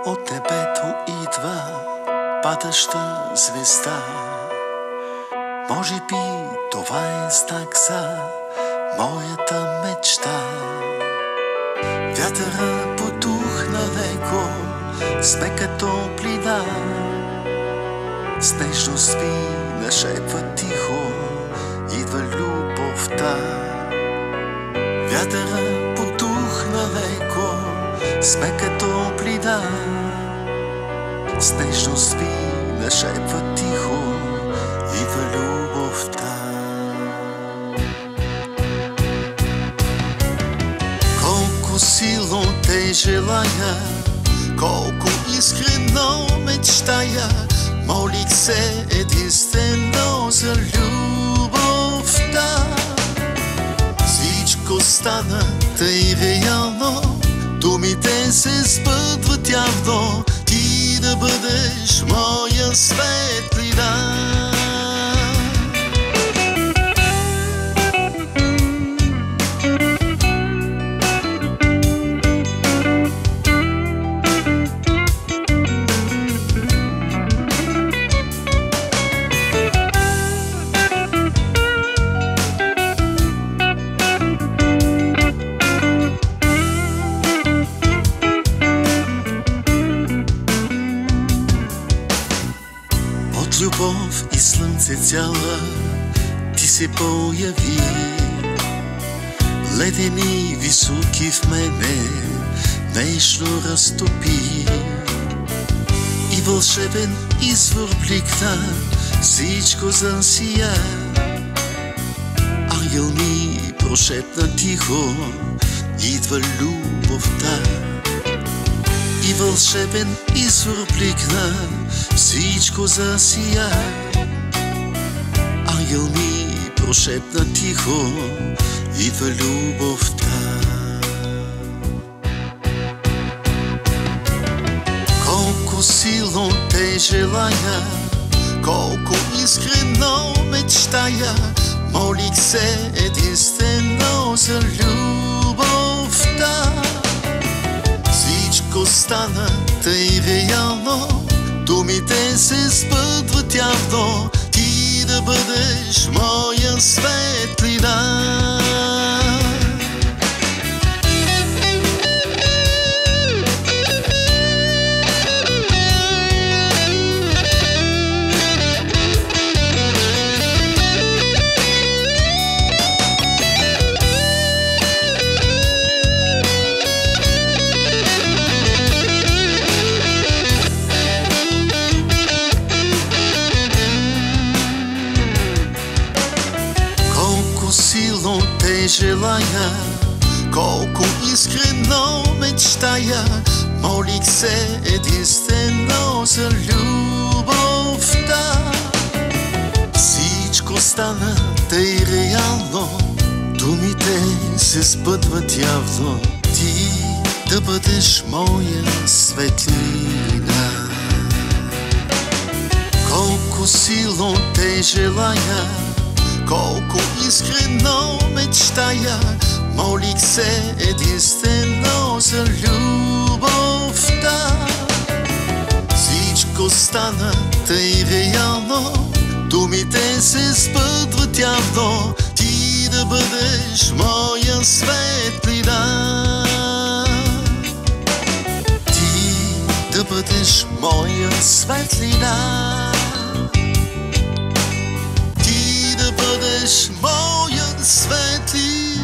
От небето идва падаща звезда. Може би това е знак за моята мечта. Вятъра потухна леко, сме като плина. С нежност ми нашепва тихо, идва любовта. Вятъра потухна леко, сме като плина. С нежност ми нашепва тихо, идва любовта. Колко силно те желая, колко искрено мечтая, молих се единствено за любовта. Всичко стана тъй реално, думите се сбъдват явно, ти да бъдеш моя светлина. Любов и слънце цяла ти се появи, ледени високи в мене нежно разтопи и вълшебен извор бликна, всичко засия. Ангел ми прошепна тихо, идва любовта. И вълшебен извор бликна, всичко засия. Ангел ми прошепна тихо, идва любовта. Колко силно те желая, колко искрено мечтая, молих се единствено за любовта. Всичко стана тъй реално, думите се сбъдват явно, ти да бъдеш моя светлина. Силно те желая, колко искрено мечтая, молих се единствено за любовта. Всичко стана тъй реално, думите се сбъдват явно, ти да бъдеш моя светлина. Колко силно те желая, колко искрено мечтая, молих се единствено за любовта. Всичко стана тъй реално, думите се сбъдват явно, ти да бъдеш моя светлина. Ти да бъдеш моя светлина. Ти да бъдеш моя светлина.